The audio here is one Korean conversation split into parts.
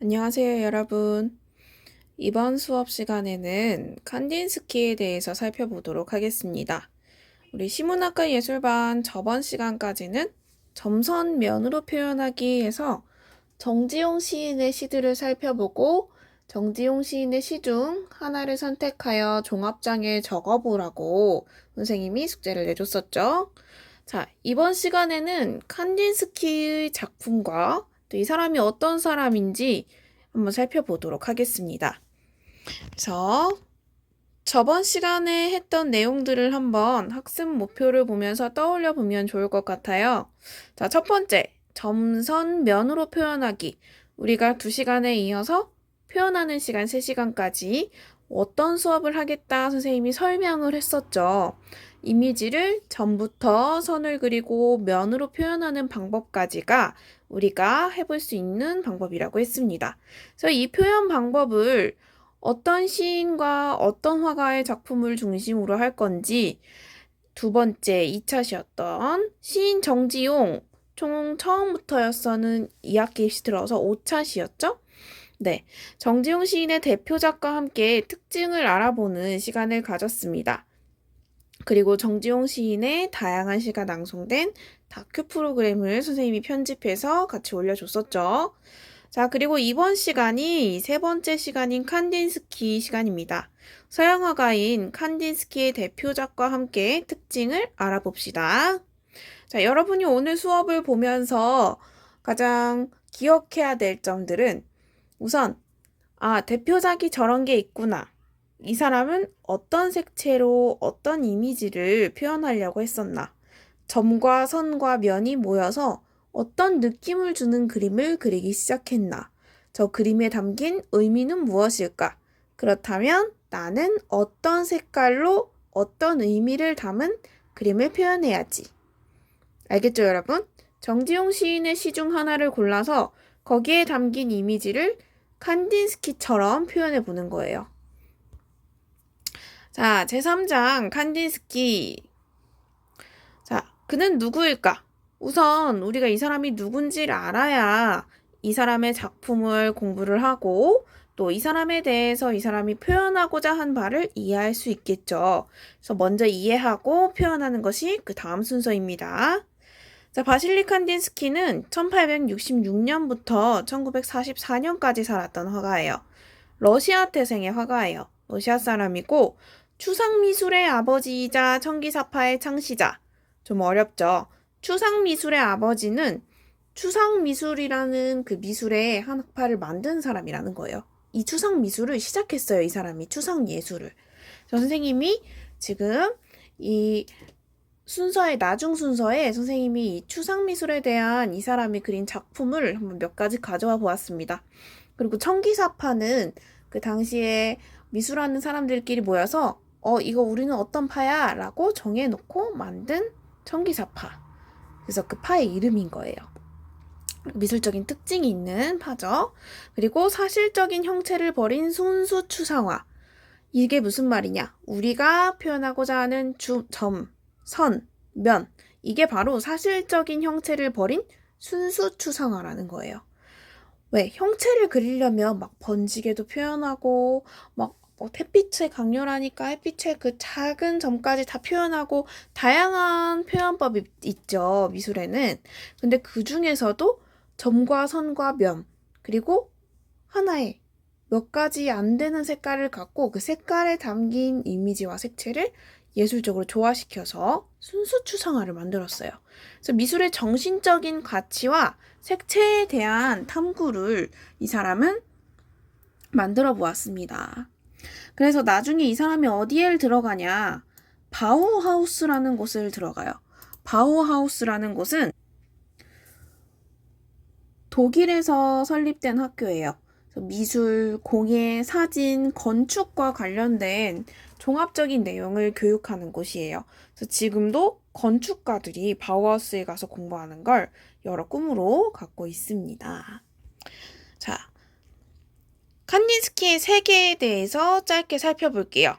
안녕하세요, 여러분. 이번 수업 시간에는 칸딘스키에 대해서 살펴보도록 하겠습니다. 우리 시문학과 예술반 저번 시간까지는 점선면으로 표현하기에서 정지용 시인의 시들을 살펴보고 정지용 시인의 시 중 하나를 선택하여 종합장에 적어보라고 선생님이 숙제를 내줬었죠. 자, 이번 시간에는 칸딘스키의 작품과 또 이 사람이 어떤 사람인지 한번 살펴보도록 하겠습니다. 그래서 저번 시간에 했던 내용들을 한번 학습 목표를 보면서 떠올려 보면 좋을 것 같아요. 자, 첫 번째, 점선면으로 표현하기. 우리가 2시간에 이어서 표현하는 시간 3시간까지 어떤 수업을 하겠다 선생님이 설명을 했었죠. 이미지를 점부터 선을 그리고 면으로 표현하는 방법까지가 우리가 해볼 수 있는 방법이라고 했습니다. 그래서 이 표현 방법을 어떤 시인과 어떤 화가의 작품을 중심으로 할 건지 두 번째 2차시였던 시인 정지용 총 처음부터였어는 2학기 입시 들어서 5차시였죠? 네, 정지용 시인의 대표작과 함께 특징을 알아보는 시간을 가졌습니다. 그리고 정지용 시인의 다양한 시가 낭송된 다큐 프로그램을 선생님이 편집해서 같이 올려줬었죠. 자, 그리고 이번 시간이 3번째 시간인 칸딘스키 시간입니다. 서양 화가인 칸딘스키의 대표작과 함께 특징을 알아봅시다. 자, 여러분이 오늘 수업을 보면서 가장 기억해야 될 점들은 우선 대표작이 저런 게 있구나. 이 사람은 어떤 색채로 어떤 이미지를 표현하려고 했었나. 점과 선과 면이 모여서 어떤 느낌을 주는 그림을 그리기 시작했나. 저 그림에 담긴 의미는 무엇일까? 그렇다면 나는 어떤 색깔로 어떤 의미를 담은 그림을 표현해야지. 알겠죠, 여러분? 정지용 시인의 시 중 하나를 골라서 거기에 담긴 이미지를 칸딘스키처럼 표현해 보는 거예요. 자, 제3장 칸딘스키. 자, 그는 누구일까? 우선 우리가 이 사람이 누군지를 알아야 이 사람의 작품을 공부를 하고 또 이 사람에 대해서 이 사람이 표현하고자 한 바를 이해할 수 있겠죠. 그래서 먼저 이해하고 표현하는 것이 그 다음 순서입니다. 자, 바실리 칸딘스키는 1866년부터 1944년까지 살았던 화가예요. 러시아 태생의 화가예요. 러시아 사람이고 추상미술의 아버지이자 청기사파의 창시자. 좀 어렵죠? 추상미술의 아버지는 추상미술이라는 그 미술의 한 학파를 만든 사람이라는 거예요. 이 추상미술을 시작했어요. 이 사람이 추상예술을. 선생님이 지금 이 순서의 나중 순서에 선생님이 이 추상미술에 대한 이 사람이 그린 작품을 한번 몇 가지 가져와 보았습니다. 그리고 청기사파는 그 당시에 미술하는 사람들끼리 모여서 이거 우리는 어떤 파야? 라고 정해놓고 만든 청기사파. 그래서 그 파의 이름인 거예요. 미술적인 특징이 있는 파죠. 그리고 사실적인 형체를 버린 순수 추상화. 이게 무슨 말이냐? 우리가 표현하고자 하는 점, 선, 면. 이게 바로 사실적인 형체를 버린 순수 추상화라는 거예요. 왜? 형체를 그리려면 막 번지게도 표현하고 막 햇빛에 강렬하니까 햇빛의 그 작은 점까지 다 표현하고 다양한 표현법이 있죠. 미술에는. 근데 그 중에서도 점과 선과 면 그리고 하나의 몇 가지 안 되는 색깔을 갖고 그 색깔에 담긴 이미지와 색채를 예술적으로 조화시켜서 순수 추상화를 만들었어요. 그래서 미술의 정신적인 가치와 색채에 대한 탐구를 이 사람은 만들어 보았습니다. 그래서 나중에 이 사람이 어디에 들어가냐? 바우하우스라는 곳을 들어가요. 바우하우스라는 곳은 독일에서 설립된 학교예요. 미술, 공예, 사진, 건축과 관련된 종합적인 내용을 교육하는 곳이에요. 그래서 지금도 건축가들이 바우하우스에 가서 공부하는 걸 여러 꿈으로 갖고 있습니다. 자, 칸딘스키의 세계에 대해서 짧게 살펴볼게요.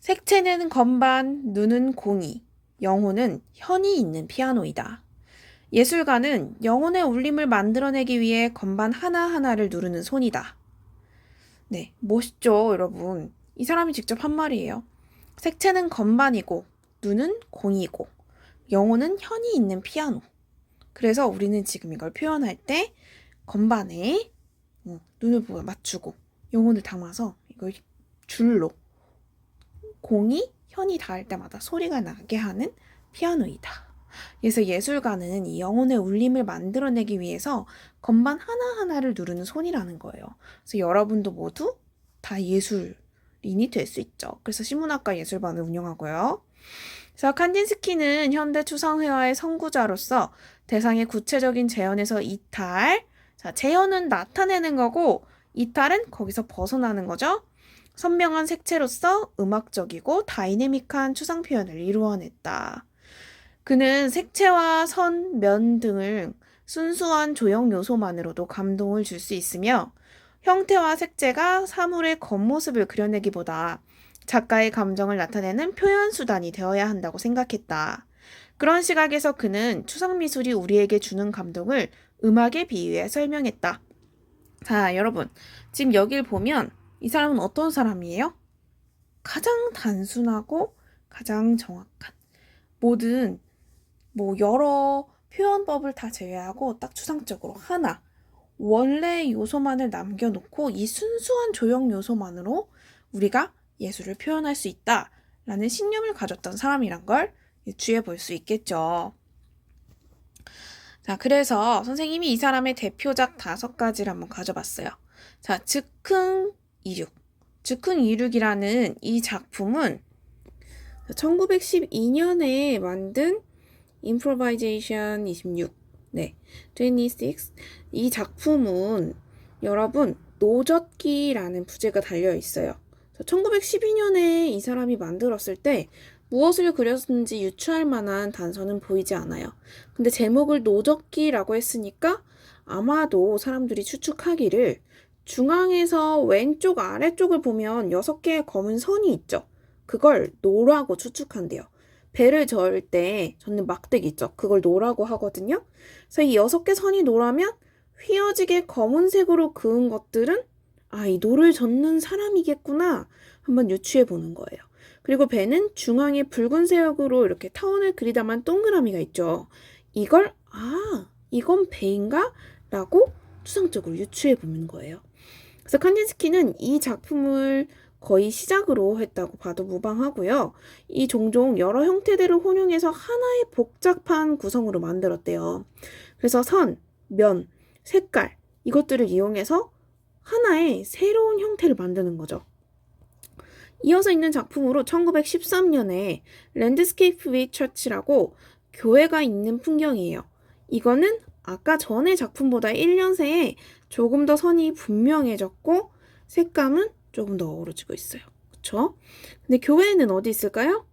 색채는 건반, 눈은 공이, 영혼은 현이 있는 피아노이다. 예술가는 영혼의 울림을 만들어내기 위해 건반 하나하나를 누르는 손이다. 네, 멋있죠, 여러분. 이 사람이 직접 한 말이에요. 색채는 건반이고, 눈은 공이고, 영혼은 현이 있는 피아노. 그래서 우리는 지금 이걸 표현할 때 건반에 눈을 맞추고 영혼을 담아서 이걸 줄로 공이 현이 닿을 때마다 소리가 나게 하는 피아노이다. 그래서 예술가는 이 영혼의 울림을 만들어내기 위해서 건반 하나하나를 누르는 손이라는 거예요. 그래서 여러분도 모두 다 예술인이 될 수 있죠. 그래서 시문학과 예술반을 운영하고요. 그래서 칸딘스키는 현대 추상회화의 선구자로서 대상의 구체적인 재현에서 이탈, 자, 재현은 나타내는 거고 이탈은 거기서 벗어나는 거죠. 선명한 색채로서 음악적이고 다이내믹한 추상 표현을 이루어냈다. 그는 색채와 선, 면 등을 순수한 조형 요소만으로도 감동을 줄 수 있으며 형태와 색채가 사물의 겉모습을 그려내기보다 작가의 감정을 나타내는 표현 수단이 되어야 한다고 생각했다. 그런 시각에서 그는 추상미술이 우리에게 주는 감동을 음악에 비유해 설명했다. 자, 여러분. 지금 여길 보면 이 사람은 어떤 사람이에요? 가장 단순하고 가장 정확한 모든 여러 표현법을 다 제외하고 딱 추상적으로 하나 원래 요소만을 남겨놓고 이 순수한 조형 요소만으로 우리가 예술을 표현할 수 있다라는 신념을 가졌던 사람이란 걸 주의해 볼 수 있겠죠. 자, 그래서 선생님이 이 사람의 대표작 5가지를 한번 가져봤어요. 자, 즉흥 이륙. 즉흥 이륙이라는 이 작품은 1912년에 만든 Improvisation 26, 네, 26. 이 작품은 여러분 노젓기라는 부제가 달려 있어요. 1912년에 이 사람이 만들었을 때 무엇을 그렸는지 유추할 만한 단서는 보이지 않아요. 근데 제목을 노젓기라고 했으니까 아마도 사람들이 추측하기를 중앙에서 왼쪽 아래쪽을 보면 6개의 검은 선이 있죠. 그걸 노라고 추측한대요. 배를 저을 때 저는 막대기 있죠. 그걸 노라고 하거든요. 그래서 이 6개 선이 노라면 휘어지게 검은색으로 그은 것들은 이 노를 젓는 사람이겠구나 한번 유추해 보는 거예요. 그리고 배는 중앙에 붉은색으로 이렇게 타원을 그리다만 동그라미가 있죠. 이걸 이건 배인가? 라고 추상적으로 유추해 보는 거예요. 그래서 칸딘스키는 이 작품을 거의 시작으로 했다고 봐도 무방하고요. 이 종종 여러 형태들을 혼용해서 하나의 복잡한 구성으로 만들었대요. 그래서 선, 면, 색깔 이것들을 이용해서 하나의 새로운 형태를 만드는 거죠. 이어서 있는 작품으로 1913년에 랜드스케이프 위 처치라고 교회가 있는 풍경이에요. 이거는 아까 전의 작품보다 1년 새에 조금 더 선이 분명해졌고 색감은 조금 더 어우러지고 있어요. 그쵸? 근데 교회는 어디 있을까요?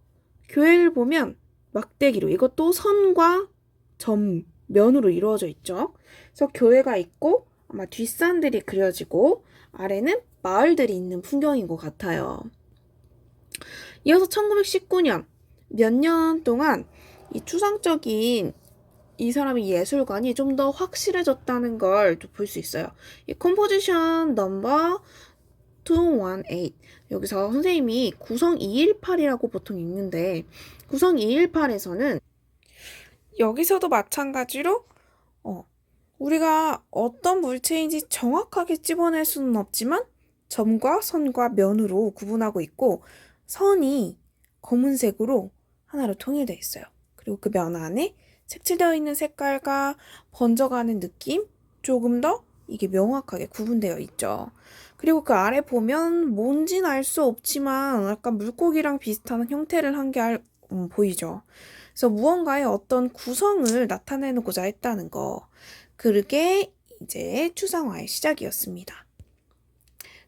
교회를 보면 막대기로 이것도 선과 점, 면으로 이루어져 있죠. 그래서 교회가 있고 아마 뒷산들이 그려지고 아래는 마을들이 있는 풍경인 것 같아요. 이어서 1919년 몇 년 동안 이 추상적인 이 사람의 예술관이 좀 더 확실해졌다는 걸 볼 수 있어요. 이 컴포지션 넘버 218 여기서 선생님이 구성 218이라고 보통 읽는데 구성 218에서는 여기서도 마찬가지로 우리가 어떤 물체인지 정확하게 찝어낼 수는 없지만 점과 선과 면으로 구분하고 있고 선이 검은색으로 하나로 통일되어 있어요. 그리고 그 면 안에 색칠되어 있는 색깔과 번져가는 느낌 조금 더 이게 명확하게 구분되어 있죠. 그리고 그 아래 보면 뭔지는 알 수 없지만 약간 물고기랑 비슷한 형태를 한 게 보이죠. 그래서 무언가의 어떤 구성을 나타내고자 했다는 거. 그게 이제 추상화의 시작이었습니다.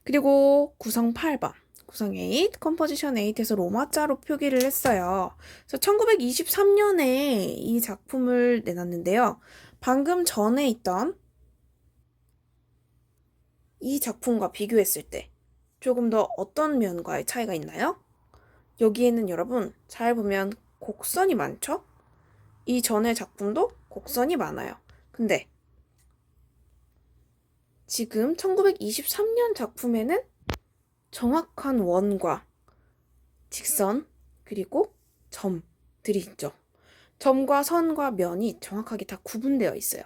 그리고 구성 8번. 구성 8, 컴포지션 8에서 로마자로 표기를 했어요. 그래서 1923년에 이 작품을 내놨는데요. 방금 전에 있던 이 작품과 비교했을 때 조금 더 어떤 면과의 차이가 있나요? 여기에는 여러분 잘 보면 곡선이 많죠? 이 전의 작품도 곡선이 많아요. 근데 지금 1923년 작품에는 정확한 원과 직선 그리고 점들이 있죠. 점과 선과 면이 정확하게 다 구분되어 있어요.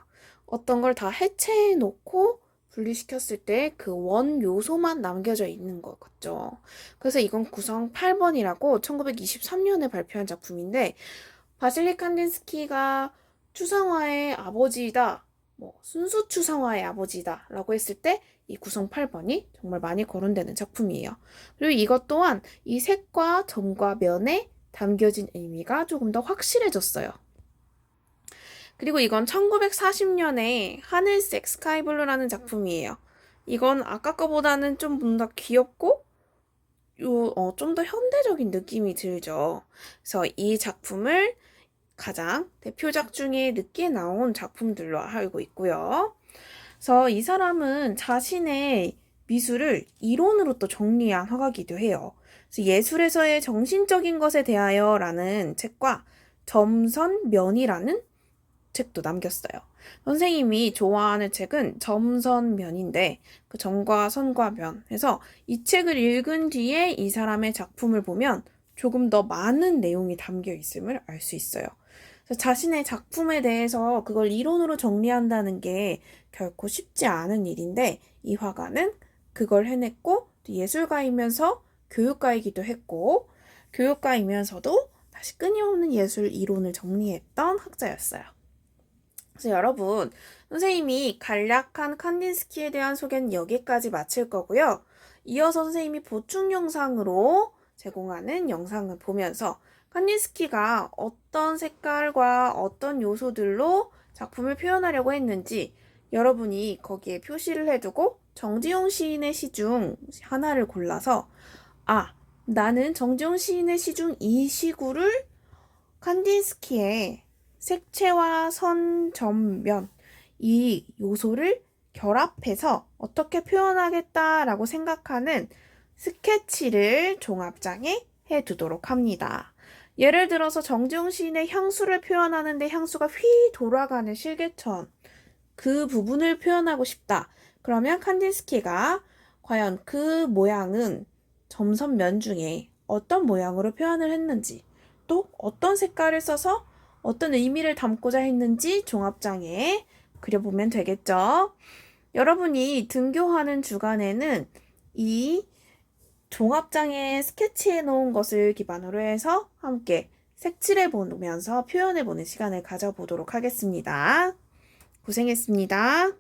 어떤 걸 다 해체해 놓고 분리시켰을 때 그 원 요소만 남겨져 있는 것 같죠. 그래서 이건 구성 8번이라고 1923년에 발표한 작품인데 바실리 칸딘스키가 추상화의 아버지이다, 순수 추상화의 아버지다 라고 했을 때 이 구성 8번이 정말 많이 거론되는 작품이에요. 그리고 이것 또한 이 색과 점과 면에 담겨진 의미가 조금 더 확실해졌어요. 그리고 이건 1940년에 하늘색 스카이블루라는 작품이에요. 이건 아까 거보다는 좀 더 귀엽고 좀 더 현대적인 느낌이 들죠. 그래서 이 작품을 가장 대표작 중에 늦게 나온 작품들로 알고 있고요. 그래서 이 사람은 자신의 미술을 이론으로 또 정리한 화가이기도 해요. 그래서 예술에서의 정신적인 것에 대하여 라는 책과 점선면이라는 책도 남겼어요. 선생님이 좋아하는 책은 점선면인데 그 점과 선과 면 해서 이 책을 읽은 뒤에 이 사람의 작품을 보면 조금 더 많은 내용이 담겨 있음을 알 수 있어요. 자신의 작품에 대해서 그걸 이론으로 정리한다는 게 결코 쉽지 않은 일인데 이 화가는 그걸 해냈고 예술가이면서 교육가이기도 했고 교육가이면서도 다시 끊임없는 예술 이론을 정리했던 학자였어요. 그래서 여러분, 선생님이 간략한 칸딘스키에 대한 소개는 여기까지 마칠 거고요. 이어서 선생님이 보충 영상으로 제공하는 영상을 보면서 칸딘스키가 어떤 색깔과 어떤 요소들로 작품을 표현하려고 했는지 여러분이 거기에 표시를 해두고 정지용 시인의 시 중 하나를 골라서 나는 정지용 시인의 시 중 이 시구를 칸딘스키의 색채와 선, 점, 면 이 요소를 결합해서 어떻게 표현하겠다라고 생각하는 스케치를 종합장에 해두도록 합니다. 예를 들어서 정지용 시인의 향수를 표현하는데 향수가 휘 돌아가는 실개천 그 부분을 표현하고 싶다. 그러면 칸딘스키가 과연 그 모양은 점선면 중에 어떤 모양으로 표현을 했는지 또 어떤 색깔을 써서 어떤 의미를 담고자 했는지 종합장에 그려보면 되겠죠. 여러분이 등교하는 주간에는 이 종합장에 스케치해 놓은 것을 기반으로 해서 함께 색칠해 보면서 표현해 보는 시간을 가져보도록 하겠습니다. 고생했습니다.